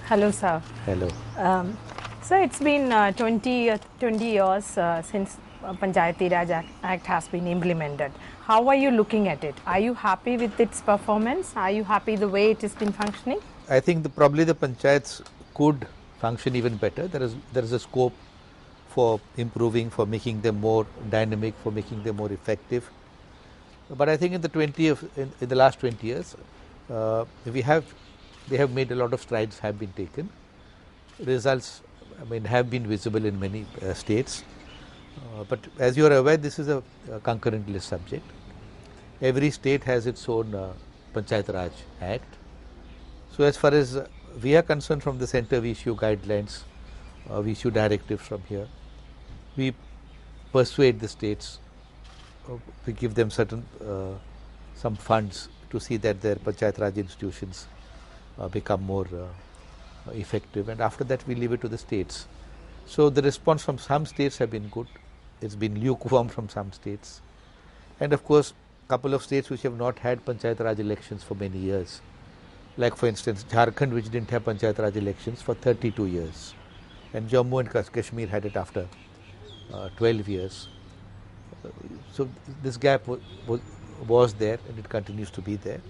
Hello, sir. Hello. So it's been 20 years since Panchayati Raj Act has been implemented. How are you looking at it? Are you happy with its performance? Are you happy the way it has been functioning? I think probably the panchayats could function even better. There is a scope for improving, for making them more dynamic, for making them more effective. But I think in the last 20 years, they have made a lot of strides have been taken. Results, have been visible in many states. But as you are aware, this is a concurrent list subject. Every state has its own Panchayat Raj Act. So as far as we are concerned, from the center, we issue guidelines, we issue directives from here. We persuade the states, we give them some funds to see that their Panchayat Raj institutions become more effective, and after that we leave it to the states. So the response from some states have been good. It's been lukewarm from some states, and of course a couple of states which have not had Panchayat Raj elections for many years, like for instance Jharkhand, which didn't have Panchayat Raj elections for 32 years, and Jammu and Kashmir had it after 12 years. So this gap was there, and it continues to be there.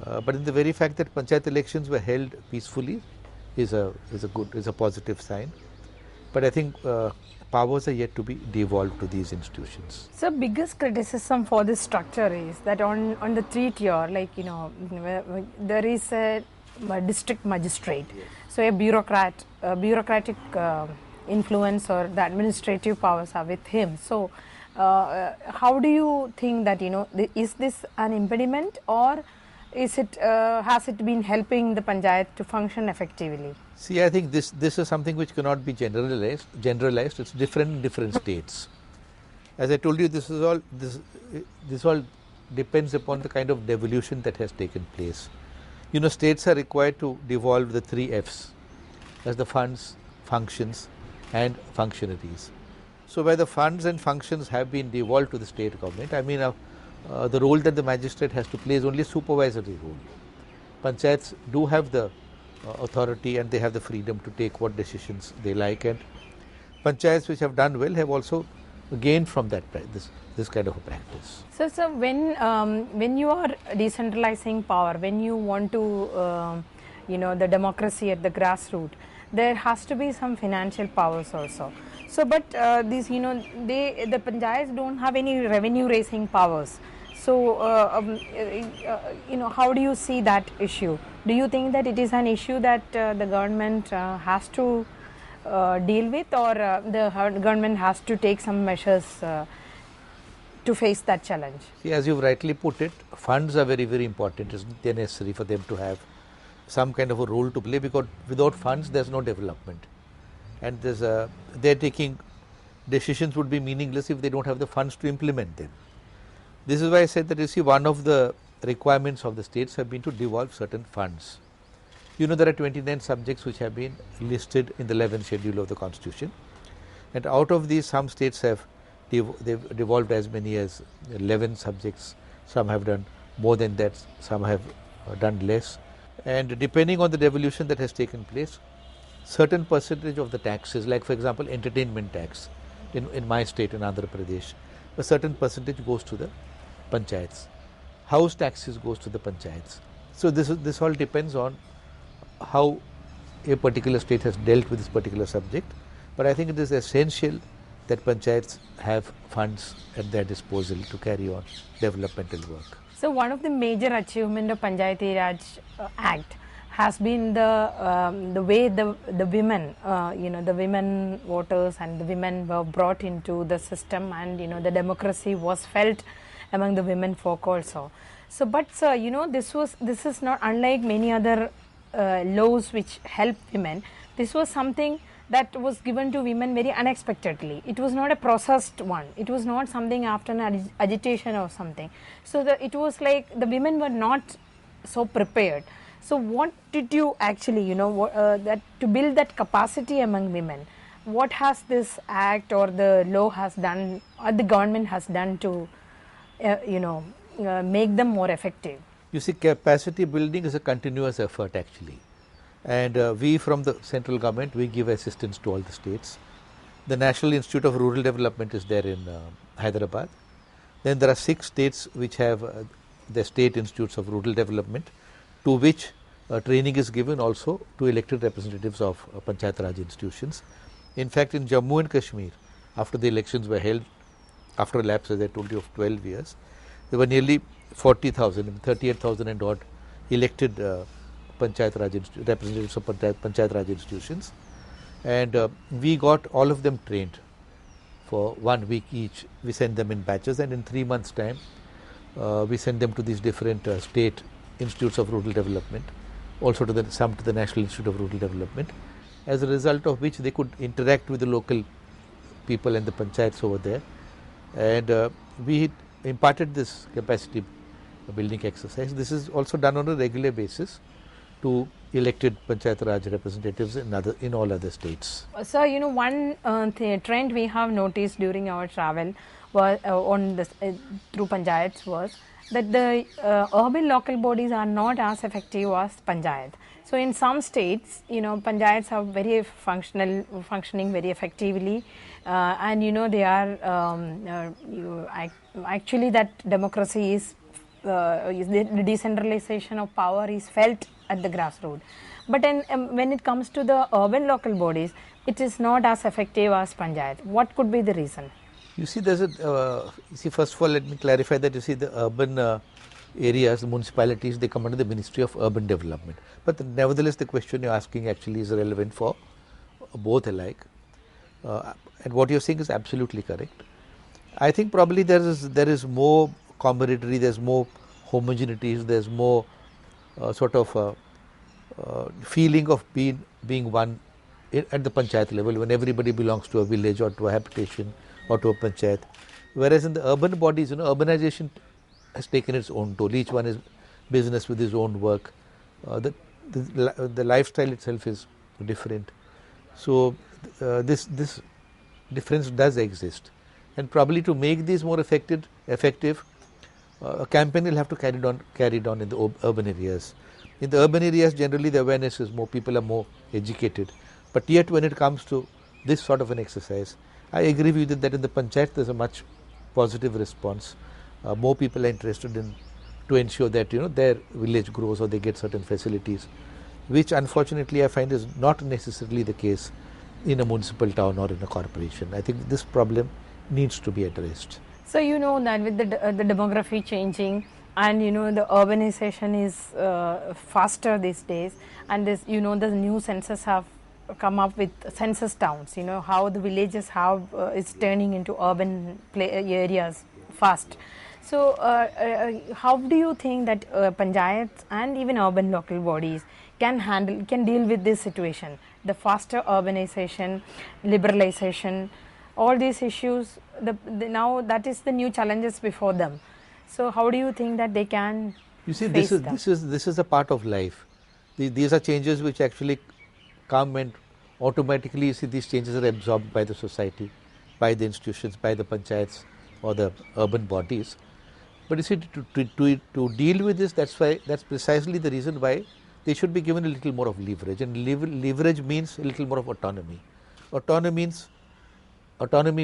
But in the very fact that Panchayat elections were held peacefully is a positive sign. But I think powers are yet to be devolved to these institutions. So biggest criticism for this structure is that on the 3-tier, there is a district magistrate. Yes. So a bureaucratic influence or the administrative powers are with him. So how do you think that, is this an impediment, or has it been helping the panchayat to function effectively? See, I think this is something which cannot be generalized. It's different in different states. As I told you, this all depends upon the kind of devolution that has taken place. States are required to devolve the 3 Fs as the funds, functions and functionaries. So where the funds and functions have been devolved to the state government, the role that the magistrate has to play is only a supervisory role. Panchayats do have the authority, and they have the freedom to take what decisions they like, and panchayats which have done well have also gained from that this kind of a practice. So when you are decentralizing power, when you want to the democracy at the grassroots, there has to be some financial powers also. So but the panchayats don't have any revenue raising powers. So how do you see that issue? Do you think that it is an issue that the government has to deal with, or the government has to take some measures to face that challenge? See, as you've rightly put it, funds are very, very important. It's necessary for them to have some kind of a role to play, because without funds there's no development, and they're taking decisions would be meaningless if they don't have the funds to implement them. This is why I said that, you see, one of the requirements of the states have been to devolve certain funds. There are 29 subjects which have been listed in the 11th schedule of the Constitution, and out of these some states have they've devolved as many as 11 subjects. Some have done more than that, some have done less, and depending on the devolution that has taken place, certain percentage of the taxes, like for example entertainment tax in my state, in Andhra Pradesh, a certain percentage goes to the panchayats. House taxes goes to the panchayats. So this all depends on how a particular state has dealt with this particular subject. But I think it is essential that panchayats have funds at their disposal to carry on developmental work. So one of the major achievement of Panchayati Raj Act has been the way the women, the women voters and the women were brought into the system, and the democracy was felt among the women folk also. So, but sir, this is not unlike many other laws which help women. This was something that was given to women very unexpectedly. It was not a processed one. It was not something after an agitation or something. So it was like the women were not so prepared. So what did you actually, that to build that capacity among women, what has this act or the law has done, or the government has done to, make them more effective? You see, capacity building is a continuous effort actually. and we from the central government, we give assistance to all the states. The National Institute of Rural Development is there in Hyderabad. Then there are 6 states which have the state institutes of rural development, to which training is given also to elected representatives of Panchayat Raj institutions. In fact, in Jammu and Kashmir, after the elections were held, after a lapse, as I told you, of 12 years, there were nearly 40,000, 38,000 and odd elected Panchayat Raj representatives of Panchayat Raj institutions, and we got all of them trained for 1 week each. We send them in batches, and in 3 months' time, we send them to these different state institutes of rural development, also to some to the National Institute of Rural Development, as a result of which they could interact with the local people and the panchayats over there, and we imparted this capacity building exercise. This is also done on a regular basis to elected Panchayat Raj representatives in all other states. So, you know, one trend we have noticed during our travel was on this through panchayats was that the urban local bodies are not as effective as panchayat. So, in some states, you know, panchayats are very functioning very effectively, and you know they are actually that democracy is the decentralization of power is felt at the grassroots. But when it comes to the urban local bodies, it is not as effective as panchayat. What could be the reason? You see, there's a first of all, let me clarify that you see the urban areas, the municipalities, they come under the Ministry of Urban Development. But nevertheless, the question you're asking actually is relevant for both alike. And what you're saying is absolutely correct. I think probably there is more camaraderie, there's more homogeneity, there's more sort of feeling of being one at the panchayat level, when everybody belongs to a village or to a habitation or to a panchayat. Whereas in the urban bodies, you know, urbanization has taken its own toll. Each one is business with his own work. The lifestyle itself is different. So this difference does exist, and probably to make these more effective, a campaign will have to carried on in the urban areas. In the urban areas, generally the awareness is more, people are more educated. But yet when it comes to this sort of an exercise, I agree with you that in the panchayat there is a much positive response. More people are interested in to ensure that, you know, their village grows or they get certain facilities, which unfortunately I find is not necessarily the case in a municipal town or in a corporation. I think this problem needs to be addressed. So, you know that with the demography changing, and you know the urbanization is faster these days, and this, you know, the new census have come up with census towns, you know, how the villages have is turning into urban areas fast. So how do you think that panchayats and even urban local bodies can deal with this situation, the faster urbanization, liberalization, all these issues? Now that is the new challenges before them. So how do you think that they can? You see, this is a part of life. These are changes which actually come, and automatically, you see, these changes are absorbed by the society, by the institutions, by the panchayats or the urban bodies. But you see, to deal with this, that's precisely the reason why they should be given a little more of leverage, and leverage means a little more of autonomy. Autonomy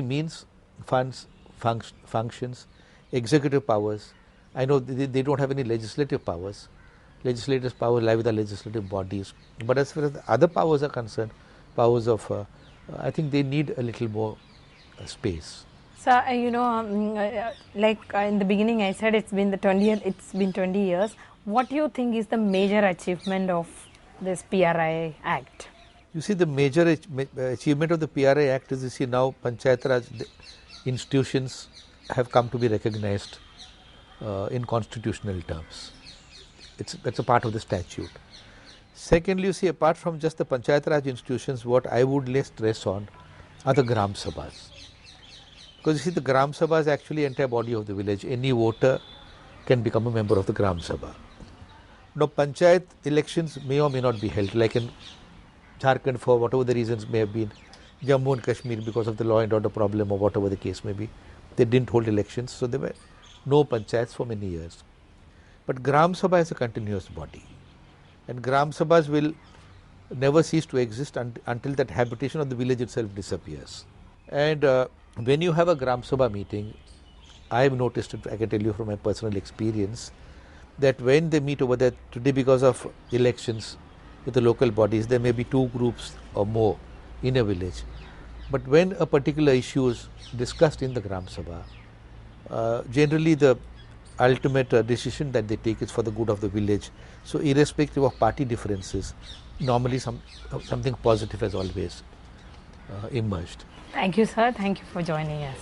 means funds, functions, executive powers. I know they don't have any legislative powers. Legislative powers lie with the legislative bodies. But as far as the other powers are concerned, powers of, I think they need a little more space. So, you know, like in the beginning I said it's been 20 years. What do you think is the major achievement of this PRI Act? You see, the major achievement of the PRI Act is, you see, now Panchayat Raj institutions have come to be recognized in constitutional terms. That's a part of the statute. Secondly, you see, apart from just the Panchayat Raj institutions, what I would lay stress on are the Gram Sabhas. Because you see, the Gram Sabha is actually the entire body of the village. Any voter can become a member of the Gram Sabha. Now, Panchayat elections may or may not be held, like in Jharkhand, for whatever the reasons may have been, Jammu and Kashmir because of the law and order problem or whatever the case may be, they didn't hold elections, so there were no panchayats for many years. But Gram Sabha is a continuous body, and Gram Sabhas will never cease to exist until that habitation of the village itself disappears. And when you have a Gram Sabha meeting, I have noticed it, I can tell you from my personal experience, that when they meet over there today, because of elections with the local bodies, there may be 2 groups or more in a village. But when a particular issue is discussed in the Gram Sabha, generally the ultimate decision that they take is for the good of the village. So irrespective of party differences, normally something positive has always emerged. Thank you, sir. Thank you for joining us.